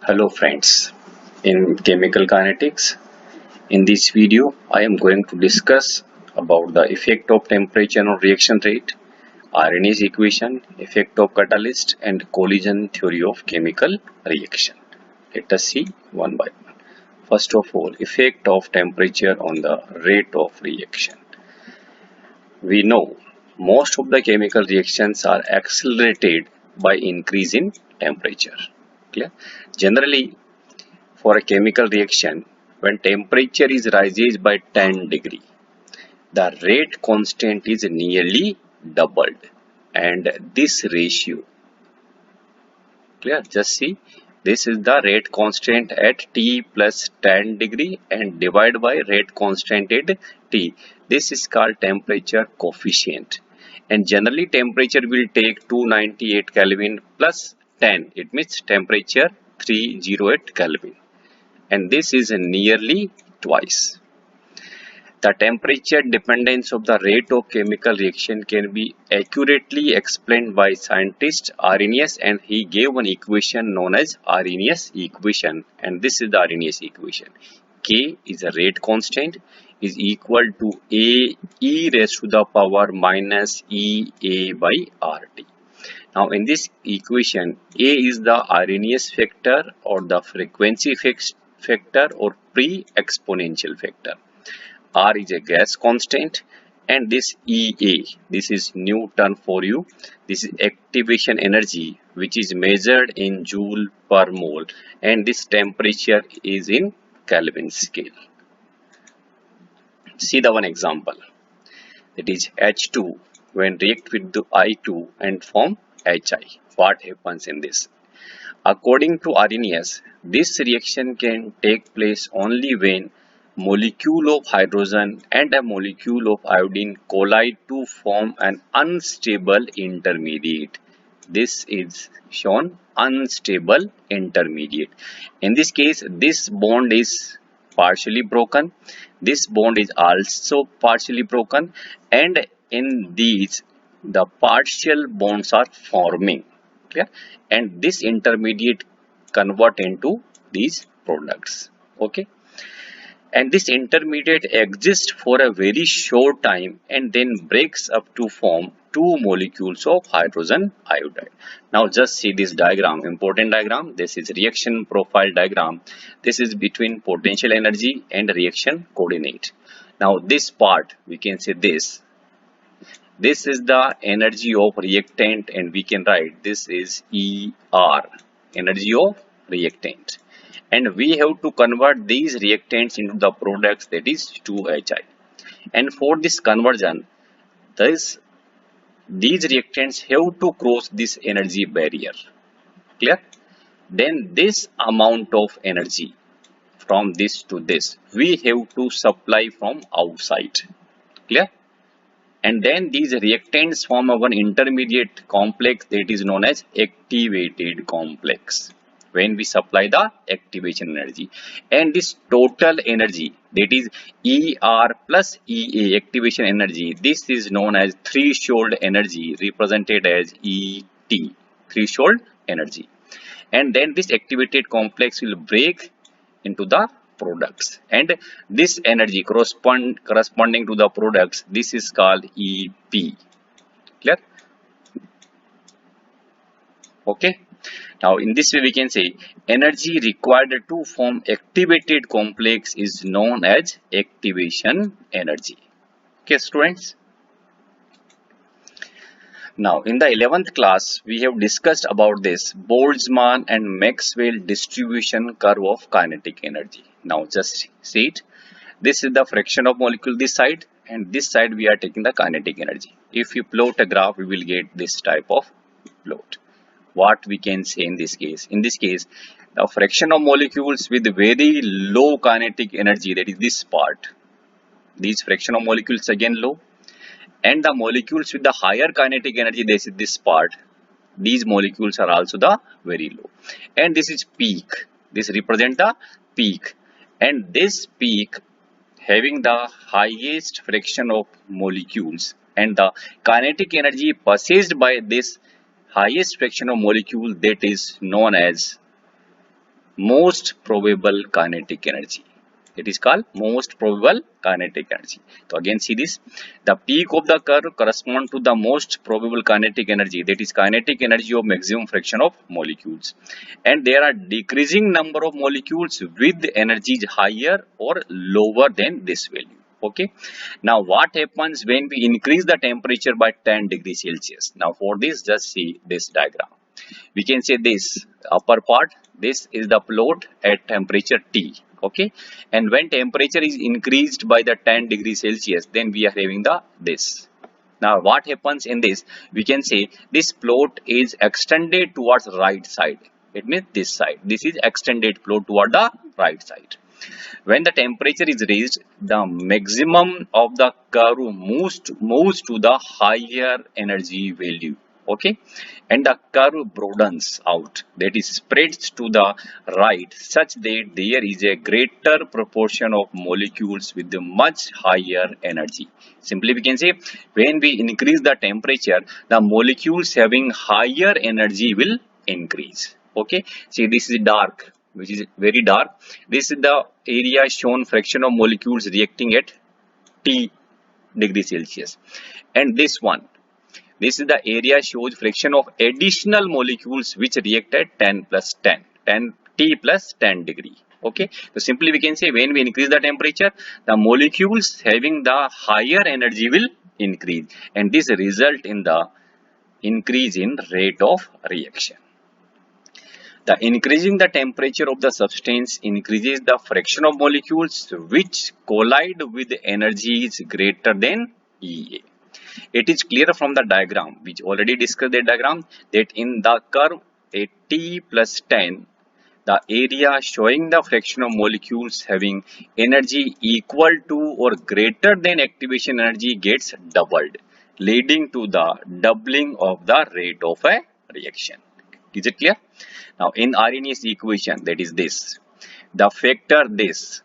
Hello friends, in Chemical Kinetics, in this video I am going to discuss about the effect of temperature on reaction rate, Arrhenius equation, effect of catalyst and collision theory of chemical reaction. Let us see one by one. First of all, effect of temperature on the rate of reaction. We know most of the chemical reactions are accelerated by increase in temperature. Clear? Generally, for a chemical reaction, when temperature is rises by 10 degree, the rate constant is nearly doubled, and this ratio, clear? Just see, this is the rate constant at T plus 10 degree and divide by rate constant at T. This is called temperature coefficient, and generally temperature will take 298 Kelvin plus 10. It means temperature 308 Kelvin. And this is nearly twice. The temperature dependence of the rate of chemical reaction can be accurately explained by scientist Arrhenius, and he gave an equation known as Arrhenius equation, and this is the Arrhenius equation. K is a rate constant is equal to A e raised to the power minus E A by RT. Now in this equation, A is the Arrhenius factor or the frequency factor or pre-exponential factor. R is a gas constant, and this EA, this is new term for you. This is activation energy which is measured in joule per mole, and this temperature is in Kelvin scale. See the one example, that is H2 when react with the I2 and form HI. What happens in this? According to Arrhenius, this reaction can take place only when molecule of hydrogen and a molecule of iodine collide to form an unstable intermediate. This is shown unstable intermediate. In this case, this bond is partially broken. This bond is also partially broken, and in these the partial bonds are forming. Clear? And this intermediate convert into these products. Okay. And this intermediate exists for a very short time and then breaks up to form two molecules of hydrogen iodide. Now just see this diagram, important diagram. This is reaction profile diagram. This is between potential energy and reaction coordinate. Now this part, we can say this. This is the energy of reactant, and we can write this is ER, energy of reactant. And we have to convert these reactants into the products, that is 2HI. And for this conversion, these reactants have to cross this energy barrier. Clear? Then this amount of energy from this to this, we have to supply from outside. Clear? And then these reactants form one intermediate complex that is known as activated complex when we supply the activation energy. And this total energy, that is ER plus EA, activation energy, this is known as threshold energy, represented as ET, threshold energy. And then this activated complex will break into the products, and this energy corresponding to the products, this is called EP. Clear? Okay. Now in this way we can say energy required to form activated complex is known as activation energy. Okay students. Now in the 11th class we have discussed about this Boltzmann and Maxwell distribution curve of kinetic energy. Now just see it. This is the fraction of molecule this side, and this side we are taking the kinetic energy. If you plot a graph, we will get this type of plot. What we can say in this case? In this case, the fraction of molecules with very low kinetic energy, that is this part. These fraction of molecules again low. And the molecules with the higher kinetic energy, this is this part. These molecules are also the very low. And this is peak. This represents the peak. And this peak having the highest fraction of molecules, and the kinetic energy possessed by this highest fraction of molecule, that is known as most probable kinetic energy. It is called most probable kinetic energy. So again see this, the peak of the curve correspond to the most probable kinetic energy, that is kinetic energy of maximum fraction of molecules, and there are decreasing number of molecules with energies higher or lower than this value. Okay, now what happens when we increase the temperature by 10 degrees Celsius? Now for this, just see this diagram. We can say this upper part, this is the plot at temperature T. Okay, and when temperature is increased by the 10 degrees Celsius, then we are having the this. Now what happens in this, we can say this plot is extended towards right side. It means this side, this is extended plot toward the right side. When the temperature is raised, the maximum of the curve moves to the higher energy value. Okay, and the curve broadens out, that is spreads to the right such that there is a greater proportion of molecules with a much higher energy. Simply we can say when we increase the temperature, the molecules having higher energy will increase. Okay, see this is dark, which is very dark. This is the area shown fraction of molecules reacting at T degree Celsius, and this one, this is the area shows fraction of additional molecules which react at 10 plus 10 T plus 10 degree. Okay, so simply we can say when we increase the temperature, the molecules having the higher energy will increase, and this result in the increase in rate of reaction. The increasing the temperature of the substance increases the fraction of molecules which collide with energies greater than EA. It is clear from the diagram, which already discussed the diagram, that in the curve at T plus 10, the area showing the fraction of molecules having energy equal to or greater than activation energy gets doubled, leading to the doubling of the rate of a reaction. Is it clear? Now in Arrhenius equation, that is this, the factor this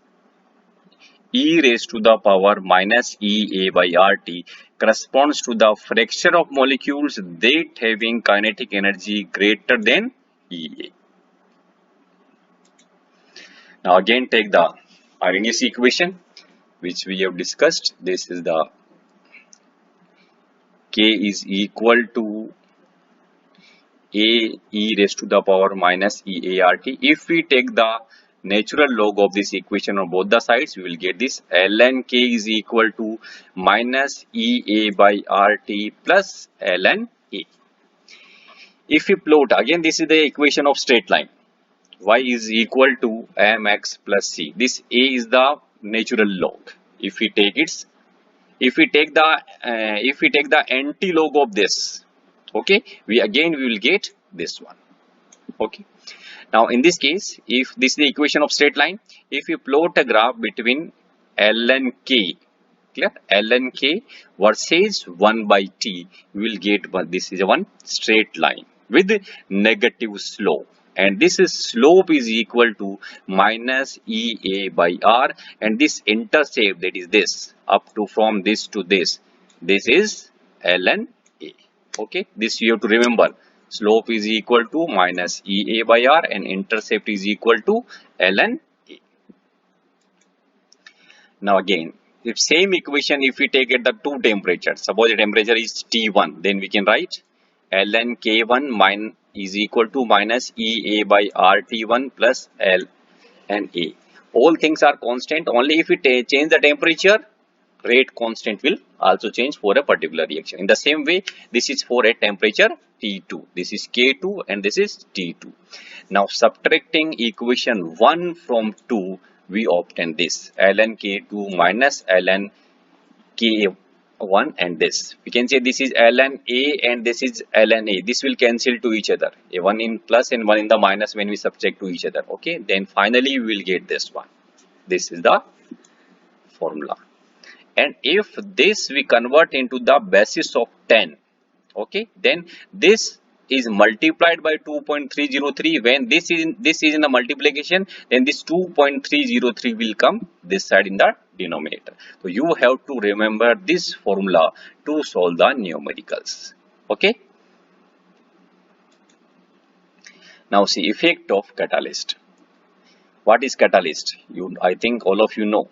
e raised to the power minus EA by RT corresponds to the fraction of molecules that having kinetic energy greater than EA. Now again take the Arrhenius equation which we have discussed. This is the K is equal to A e raised to the power minus EART. If we take the natural log of this equation on both the sides, we will get this ln K is equal to minus EA by RT plus ln A. If we plot, again this is the equation of straight line, y is equal to mx plus c. This A is the natural log. If we take the anti-log of this, okay, we will get this one. Okay, now in this case, if this is the equation of straight line, if you plot a graph between ln k, clear, ln k versus 1 by t, we will get this is a one straight line with negative slope, and this is slope is equal to minus EA by R, and this intercept, that is this up to from this to this is ln A. Okay, this you have to remember, slope is equal to minus EA by R and intercept is equal to ln A. Now again, if same equation, if we take at the two temperatures, suppose the temperature is T1, then we can write ln K1 is equal to minus EA by RT1 plus ln A. All things are constant, only if we change the temperature, rate constant will also change for a particular reaction. In the same way, this is for a temperature T2, this is K2 and this is T2. Now subtracting equation 1 from 2, we obtain this ln K2 minus ln K1, and this we can say this is ln A and this is ln A. This will cancel to each other, a one in plus and one in the minus when we subtract to each other. Okay, then finally we will get this one. This is the formula. And if this we convert into the basis of 10, okay, then this is multiplied by 2.303. When this is in the multiplication, then this 2.303 will come this side in the denominator. So you have to remember this formula to solve the numericals. Okay. Now see effect of catalyst. What is catalyst? I think all of you know.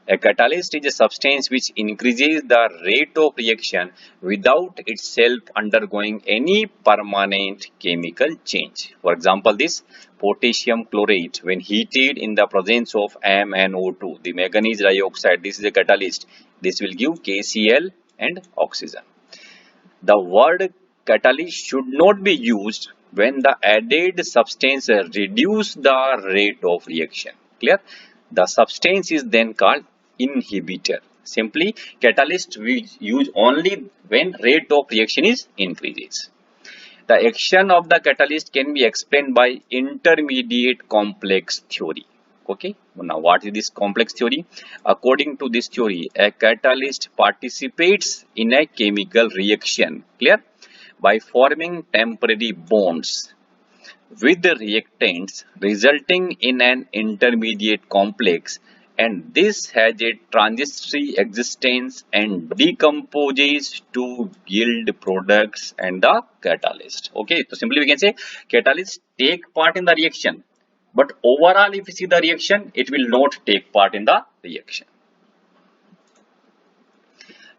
A catalyst is a substance which increases the rate of reaction without itself undergoing any permanent chemical change. For example, this potassium chlorate, when heated in the presence of MnO2, the manganese dioxide, this is a catalyst. This will give KCl and oxygen. The word catalyst should not be used when the added substance reduces the rate of reaction. Clear? The substance is then called inhibitor. Simply, catalyst we use only when rate of reaction is increases. The action of the catalyst can be explained by intermediate complex theory. Okay, now what is this complex theory? According to this theory, a catalyst participates in a chemical reaction, clear, by forming temporary bonds with the reactants, resulting in an intermediate complex, and this has a transitory existence and decomposes to yield products and the catalyst. Okay, so simply we can say catalysts take part in the reaction, but overall if you see the reaction, it will not take part in the reaction.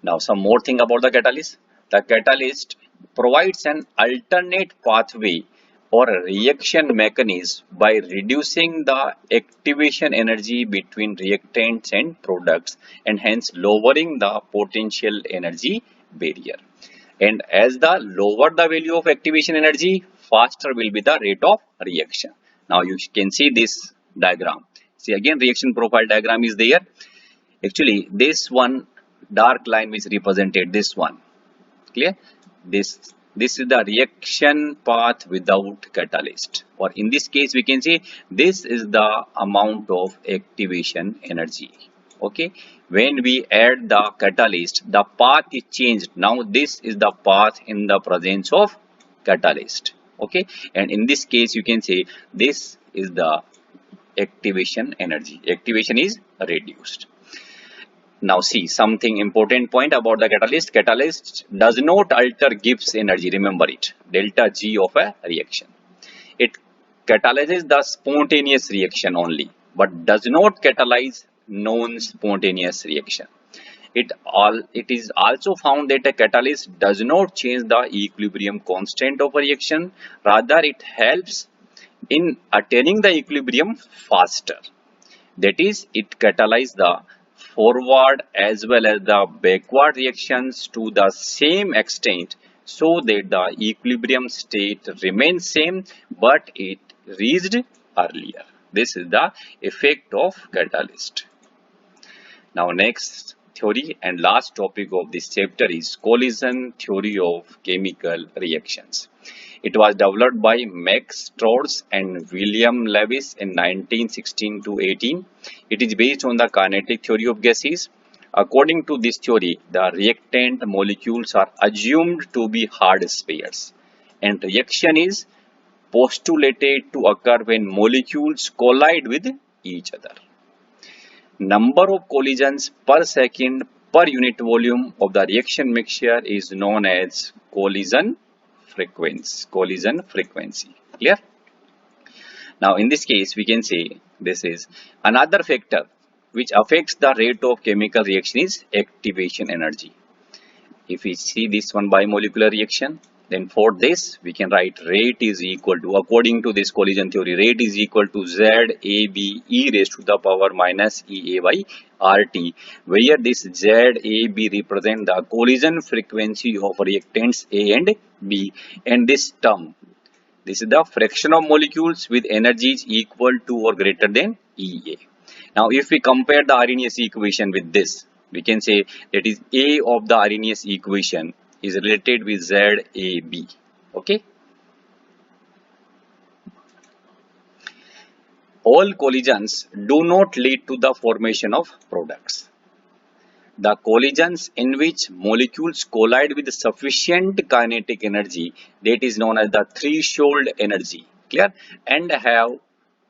Now some more thing about the catalyst. The catalyst provides an alternate pathway or a reaction mechanism by reducing the activation energy between reactants and products, and hence lowering the potential energy barrier. And as the lower the value of activation energy, faster will be the rate of reaction. Now you can see this diagram. See again, reaction profile diagram is there. Actually this one dark line which represented this one. Clear? This is the reaction path without catalyst, or in this case we can say this is the amount of activation energy. Okay, when we add the catalyst, the path is changed. Now this is the path in the presence of catalyst. Okay, and in this case you can say this is the activation energy. Activation is reduced. Now see something important point about the catalyst. Catalyst does not alter Gibbs energy. Remember it. Delta G of a reaction. It catalyzes the spontaneous reaction only, but does not catalyze non-spontaneous reaction. It is also found that a catalyst does not change the equilibrium constant of a reaction. Rather, it helps in attaining the equilibrium faster. That is, it catalyzes the forward as well as the backward reactions to the same extent, so that the equilibrium state remains same but it reached earlier. This is the effect of catalyst. Now next theory and last topic of this chapter is collision theory of chemical reactions. It was developed by Max Strauss and William Lewis in 1916 to 18. It is based on the kinetic theory of gases. According to this theory, the reactant molecules are assumed to be hard spheres, and reaction is postulated to occur when molecules collide with each other. Number of collisions per second per unit volume of the reaction mixture is known as collision frequency. Clear? Now in this case we can say this is another factor which affects the rate of chemical reaction is activation energy. If we see this one bimolecular reaction, then for this we can write rate is equal to, according to this collision theory, rate is equal to ZAB e raised to the power minus EA by RT, where this ZAB represent the collision frequency of reactants A and B, and this term, this is the fraction of molecules with energies equal to or greater than EA. Now if we compare the Arrhenius equation with this, we can say that is A of the Arrhenius equation is related with ZAB. Okay. All collisions do not lead to the formation of products. The collisions in which molecules collide with sufficient kinetic energy, that is known as the threshold energy, clear, and have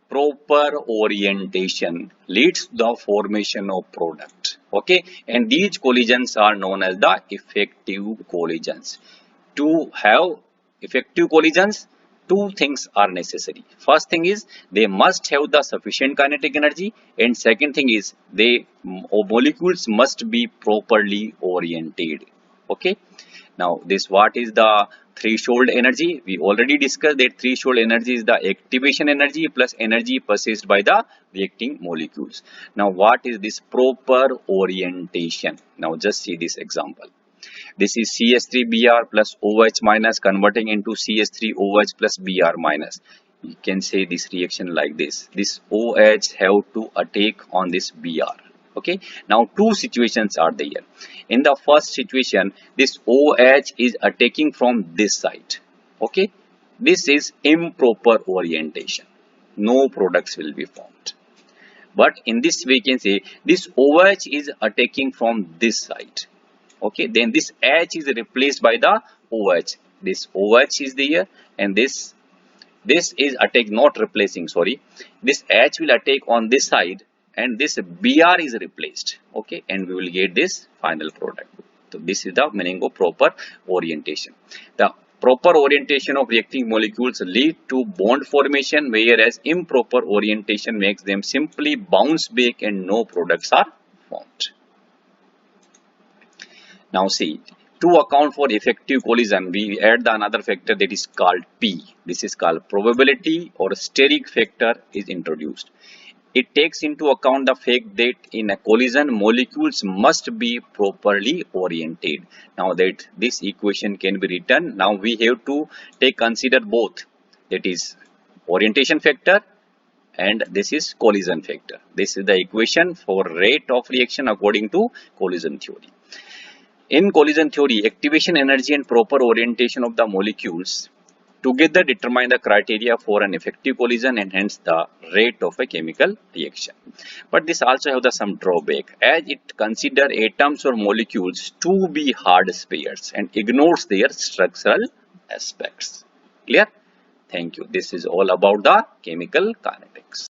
proper orientation, leads to the formation of product. Okay, and these collisions are known as the effective collisions. To have effective collisions, two things are necessary. First thing is they must have the sufficient kinetic energy, and second thing is molecules must be properly oriented. Okay. Now this what is the threshold energy? We already discussed that threshold energy is the activation energy plus energy possessed by the reacting molecules. Now what is this proper orientation? Now just see this example. This is CH3Br plus OH minus converting into CH3OH plus Br minus. You can say this reaction like this. This OH have to attack on this Br. Okay. Now two situations are there. In the first situation, this OH is attacking from this side. Okay. This is improper orientation. No products will be formed. But in this we can say this OH is attacking from this side. Okay, then this H is replaced by the OH. This OH is there, and this is attack not replacing, sorry. This H will attack on this side, and this Br is replaced. Okay, and we will get this final product. So this is the meaning of proper orientation. The proper orientation of reacting molecules lead to bond formation, whereas improper orientation makes them simply bounce back and no products are formed. Now see, to account for effective collision, we add the another factor that is called P. This is called probability or steric factor is introduced. It takes into account the fact that in a collision, molecules must be properly oriented. Now that this equation can be written, now we have to consider both. That is orientation factor and this is collision factor. This is the equation for rate of reaction according to collision theory. In collision theory, activation energy and proper orientation of the molecules together determine the criteria for an effective collision and hence the rate of a chemical reaction. But this also has some drawback as it considers atoms or molecules to be hard spheres and ignores their structural aspects. Clear? Thank you. This is all about the chemical kinetics.